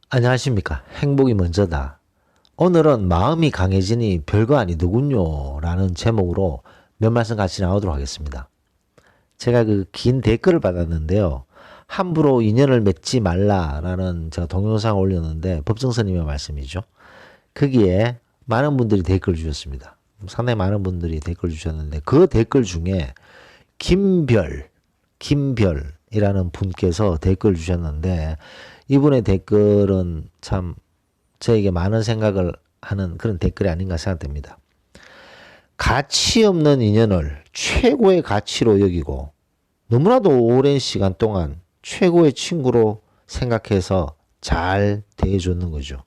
안녕하십니까. 행복이 먼저다. 오늘은 마음이 강해지니 별거 아니더군요 라는 제목으로 몇 말씀 같이 나오도록 하겠습니다. 제가 그 긴 댓글을 받았는데요. 함부로 인연을 맺지 말라라는 제가 동영상을 올렸는데 법정스님의 말씀이죠. 거기에 많은 분들이 댓글 주셨습니다. 상당히 많은 분들이 댓글 주셨는데 그 댓글 중에 김별이라는 분께서 댓글 주셨는데 이분의 댓글은 참 저에게 많은 생각을 하는 그런 댓글이 아닌가 생각됩니다. 가치 없는 인연을 최고의 가치로 여기고 너무나도 오랜 시간 동안 최고의 친구로 생각해서 잘 대해줬는 거죠.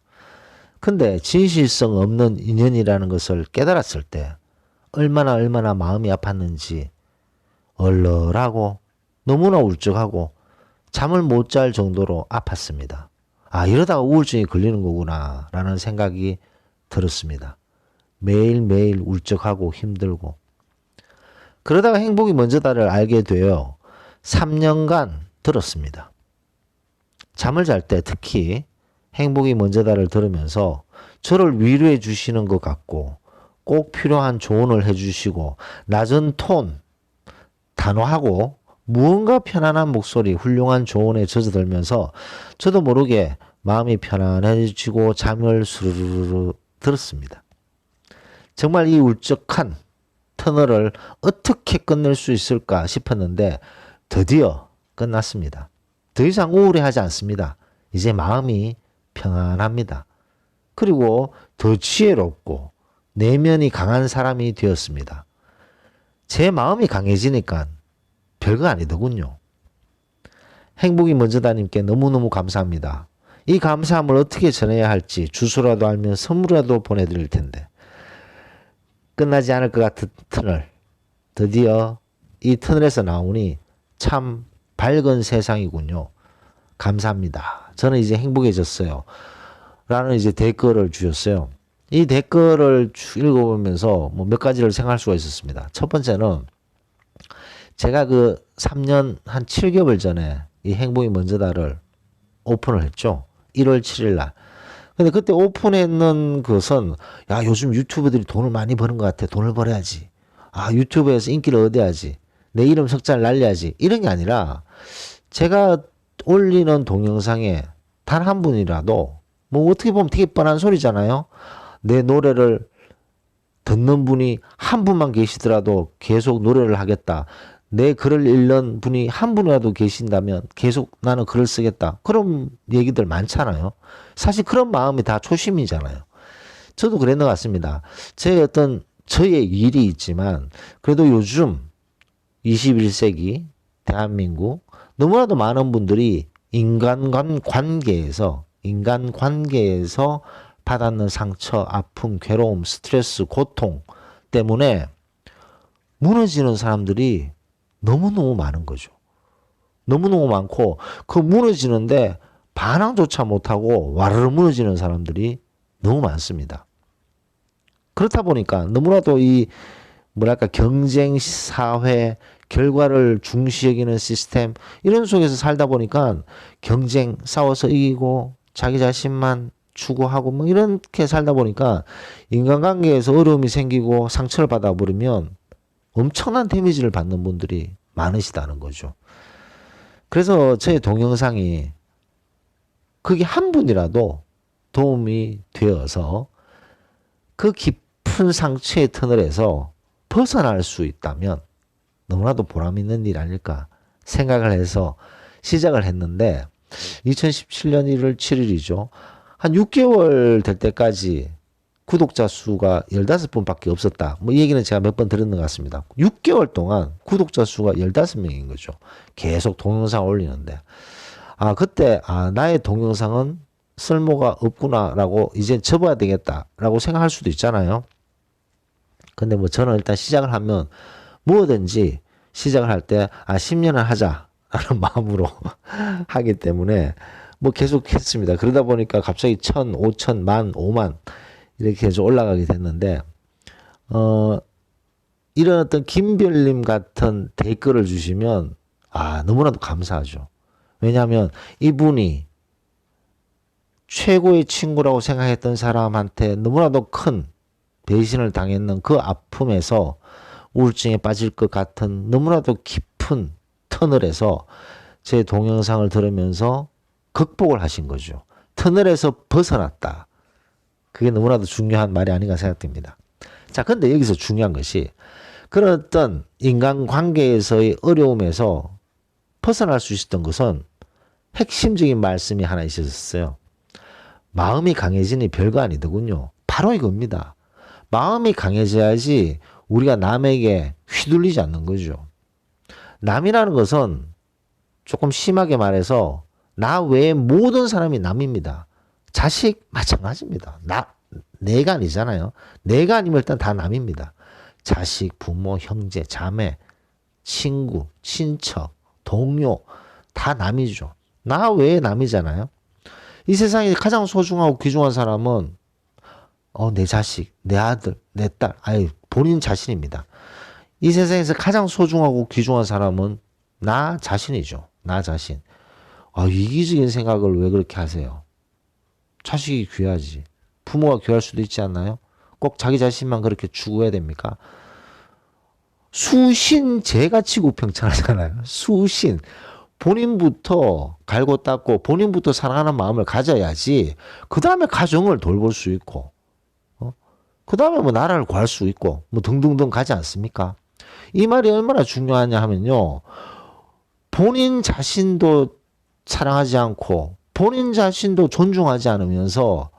근데 진실성 없는 인연이라는 것을 깨달았을 때 얼마나 마음이 아팠는지 얼얼하고 너무나 울적하고 잠을 못 잘 정도로 아팠습니다. 아, 이러다가 우울증이 걸리는 거구나 라는 생각이 들었습니다. 매일매일 울적하고 힘들고 그러다가 행복이 먼저다를 알게 되어 3년간 들었습니다. 잠을 잘 때 특히 행복이 먼저다를 들으면서 저를 위로해 주시는 것 같고 꼭 필요한 조언을 해 주시고 낮은 톤, 단호하고 무언가 편안한 목소리, 훌륭한 조언에 젖어들면서 저도 모르게 마음이 편안해지고 잠을 스르르르 들었습니다. 정말 이 울적한 터널을 어떻게 끝낼 수 있을까 싶었는데 드디어 끝났습니다. 더 이상 우울해하지 않습니다. 이제 마음이 평안합니다. 그리고 더 지혜롭고 내면이 강한 사람이 되었습니다. 제 마음이 강해지니까 별거 아니더군요. 행복이 먼저다님께 너무너무 감사합니다. 이 감사함을 어떻게 전해야 할지 주소라도 알면 선물이라도 보내드릴 텐데 끝나지 않을 것 같은 터널, 드디어 이 터널에서 나오니 참 밝은 세상이군요. 감사합니다. 저는 이제 행복해졌어요. 라는 이제 댓글을 주셨어요. 이 댓글을 읽어보면서 뭐 몇 가지를 생각할 수가 있었습니다. 첫 번째는 제가 그 3년 한 7개월 전에 이 행복이 먼저다를 오픈을 했죠. 1월 7일 날. 근데 그때 오픈했는 것은 야, 요즘 유튜버들이 돈을 많이 버는 것 같아. 돈을 벌어야지. 아, 유튜브에서 인기를 얻어야지. 내 이름 석자를 날려야지. 이런 게 아니라 제가 올리는 동영상에 단 한 분이라도 뭐 어떻게 보면 되게 뻔한 소리잖아요. 내 노래를 듣는 분이 한 분만 계시더라도 계속 노래를 하겠다. 내 글을 읽는 분이 한 분이라도 계신다면 계속 나는 글을 쓰겠다. 그런 얘기들 많잖아요. 사실 그런 마음이 다 초심이잖아요. 저도 그랬는 것 같습니다. 제 어떤 저의 일이 있지만 그래도 요즘 21세기 대한민국 너무나도 많은 분들이 인간관계에서 받았는 상처, 아픔, 괴로움, 스트레스, 고통 때문에 무너지는 사람들이 너무너무 많은 거죠. 너무너무 많고 그 무너지는데 반항조차 못하고 와르르 무너지는 사람들이 너무 많습니다. 그렇다 보니까 너무나도 이 뭐랄까 경쟁 사회, 결과를 중시 여기는 시스템 이런 속에서 살다 보니까 경쟁 싸워서 이기고 자기 자신만 추구하고 뭐 이렇게 살다 보니까 인간관계에서 어려움이 생기고 상처를 받아버리면 엄청난 데미지를 받는 분들이 많으시다는 거죠. 그래서 제 동영상이 그게 한 분이라도 도움이 되어서 그 깊은 상처의 터널에서 벗어날 수 있다면 너무나도 보람 있는 일 아닐까 생각을 해서 시작을 했는데 2017년 1월 7일이죠. 한 6개월 될 때까지 구독자 수가 15분밖에 없었다. 뭐 이 얘기는 제가 몇 번 들은 것 같습니다. 6개월 동안 구독자 수가 15명인 거죠. 계속 동영상 올리는데. 아, 그때, 아, 나의 동영상은 쓸모가 없구나라고 이제 접어야 되겠다라고 생각할 수도 있잖아요. 근데 뭐 저는 일단 시작을 하면 뭐든지 시작을 할 때, 아, 10년을 하자라는 마음으로 하기 때문에 뭐 계속 했습니다. 그러다 보니까 갑자기 1000, 5000, 10,000, 5만 이렇게 해서 올라가게 됐는데, 이런 어떤 김별님 같은 댓글을 주시면, 아, 너무나도 감사하죠. 왜냐하면 이분이 최고의 친구라고 생각했던 사람한테 너무나도 큰 배신을 당했는 그 아픔에서 우울증에 빠질 것 같은 너무나도 깊은 터널에서 제 동영상을 들으면서 극복을 하신 거죠. 터널에서 벗어났다. 그게 너무나도 중요한 말이 아닌가 생각됩니다. 자, 근데 여기서 중요한 것이 그런 어떤 인간관계에서의 어려움에서 벗어날 수 있었던 것은 핵심적인 말씀이 하나 있었어요. 마음이 강해지니 별거 아니더군요. 바로 이겁니다. 마음이 강해져야지 우리가 남에게 휘둘리지 않는 거죠. 남이라는 것은 조금 심하게 말해서 나 외에 모든 사람이 남입니다. 자식 마찬가지입니다. 내가 아니잖아요. 내가 아니면 일단 다 남입니다. 자식, 부모, 형제, 자매, 친구, 친척, 동료 다 남이죠. 나 외에 남이잖아요. 이 세상에 가장 소중하고 귀중한 사람은 내 자식, 내 아들, 내 딸, 본인 자신입니다. 이 세상에서 가장 소중하고 귀중한 사람은 나 자신이죠. 나 자신. 이기적인 생각을 왜 그렇게 하세요? 자식이 귀하지. 부모가 귀할 수도 있지 않나요? 꼭 자기 자신만 그렇게 추구해야 됩니까? 수신 제가치고 평천하잖아요. 수신. 본인부터 갈고 닦고 본인부터 사랑하는 마음을 가져야지 그 다음에 가정을 돌볼 수 있고 그 다음에 뭐 나라를 구할 수 있고 뭐 등등등 가지 않습니까? 이 말이 얼마나 중요하냐 하면요. 본인 자신도 사랑하지 않고 본인 자신도 존중하지 않으면서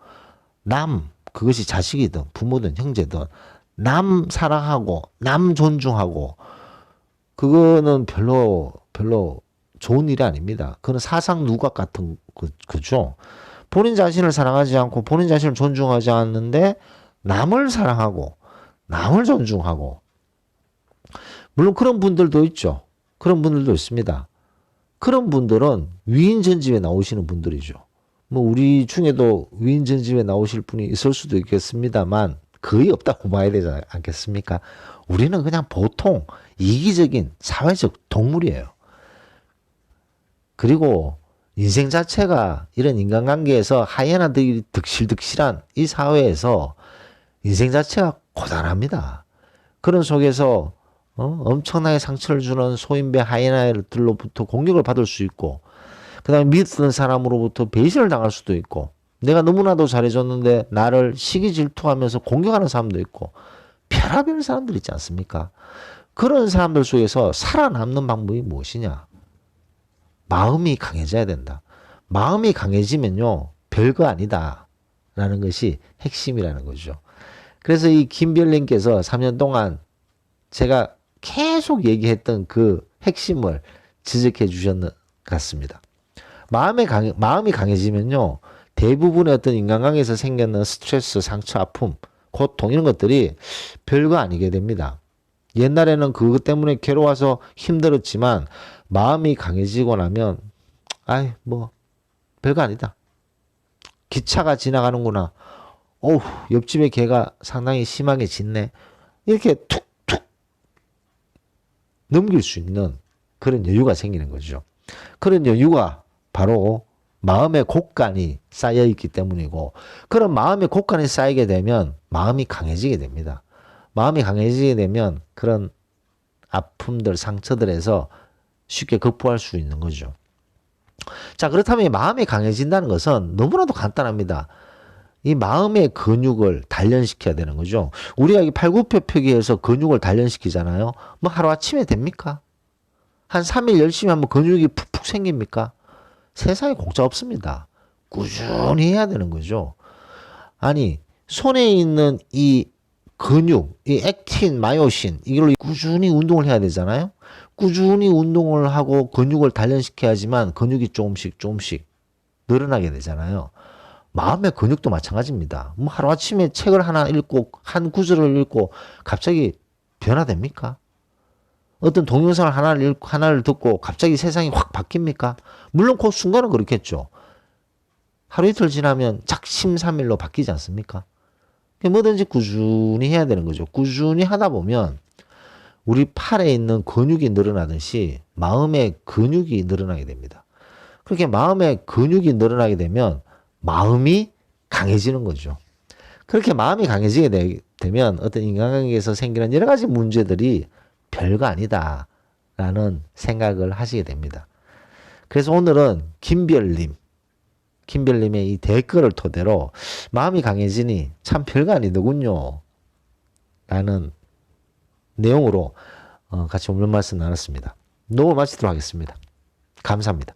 그것이 자식이든 부모든 형제든 남 사랑하고 남 존중하고 그거는 별로 좋은 일이 아닙니다. 그건 사상 누각 같은 그죠. 본인 자신을 사랑하지 않고 본인 자신을 존중하지 않는데 남을 사랑하고 남을 존중하고 물론 그런 분들도 있죠. 그런 분들도 있습니다. 그런 분들은 위인전집에 나오시는 분들이죠. 뭐 우리 중에도 위인전집에 나오실 분이 있을 수도 있겠습니다만 거의 없다고 봐야 되지 않겠습니까? 우리는 그냥 보통 이기적인 사회적 동물이에요. 그리고 인생 자체가 이런 인간관계에서 하이에나들이 득실득실한 이 사회에서 인생 자체가 고단합니다. 그런 속에서 엄청나게 상처를 주는 소인배 하이에나들로부터 공격을 받을 수 있고 그 다음에 믿던 사람으로부터 배신을 당할 수도 있고 내가 너무나도 잘해줬는데 나를 시기 질투하면서 공격하는 사람도 있고 별의별 사람들 있지 않습니까? 그런 사람들 속에서 살아남는 방법이 무엇이냐? 마음이 강해져야 된다. 마음이 강해지면요. 별거 아니다. 라는 것이 핵심이라는 거죠. 그래서 이 김별님께서 3년 동안 제가 계속 얘기했던 그 핵심을 지적해 주셨는 것 같습니다. 마음이 강해지면요. 대부분의 어떤 인간관계에서 생기는 스트레스, 상처, 아픔, 고통 이런 것들이 별거 아니게 됩니다. 옛날에는 그것 때문에 괴로워서 힘들었지만 마음이 강해지고 나면 별거 아니다. 기차가 지나가는구나. 옆집에 개가 상당히 심하게 짖네. 이렇게 툭툭 넘길 수 있는 그런 여유가 생기는 거죠. 그런 여유가 바로 마음의 곡간이 쌓여 있기 때문이고 그런 마음의 곡간이 쌓이게 되면 마음이 강해지게 됩니다. 마음이 강해지게 되면 그런 아픔들, 상처들에서 쉽게 극복할 수 있는 거죠. 자, 그렇다면 이 마음이 강해진다는 것은 너무나도 간단합니다. 이 마음의 근육을 단련시켜야 되는 거죠. 우리가 이 팔굽혀펴기에서 근육을 단련시키잖아요. 뭐 하루아침에 됩니까? 한 3일 열심히 하면 근육이 푹푹 생깁니까? 세상에 공짜 없습니다. 꾸준히 해야 되는 거죠. 아니, 손에 있는 이 근육, 이 액틴, 마요신, 이걸로 꾸준히 운동을 해야 되잖아요. 꾸준히 운동을 하고 근육을 단련시켜야지만 근육이 조금씩 늘어나게 되잖아요. 마음의 근육도 마찬가지입니다. 뭐 하루아침에 책을 하나 읽고 한 구절을 읽고 갑자기 변화됩니까? 어떤 동영상을 하나를 듣고 갑자기 세상이 확 바뀝니까? 물론 그 순간은 그렇겠죠. 하루 이틀 지나면 작심삼일로 바뀌지 않습니까? 뭐든지 꾸준히 해야 되는 거죠. 꾸준히 하다 보면 우리 팔에 있는 근육이 늘어나듯이 마음의 근육이 늘어나게 됩니다. 그렇게 마음의 근육이 늘어나게 되면 마음이 강해지는 거죠. 그렇게 마음이 강해지게 되면 어떤 인간관계에서 생기는 여러 가지 문제들이 별거 아니다라는 생각을 하시게 됩니다. 그래서 오늘은 김별님의 이 댓글을 토대로 마음이 강해지니 참 별거 아니더군요. 라는 내용으로 같이 오늘 말씀 나눴습니다. 녹음 마치도록 하겠습니다. 감사합니다.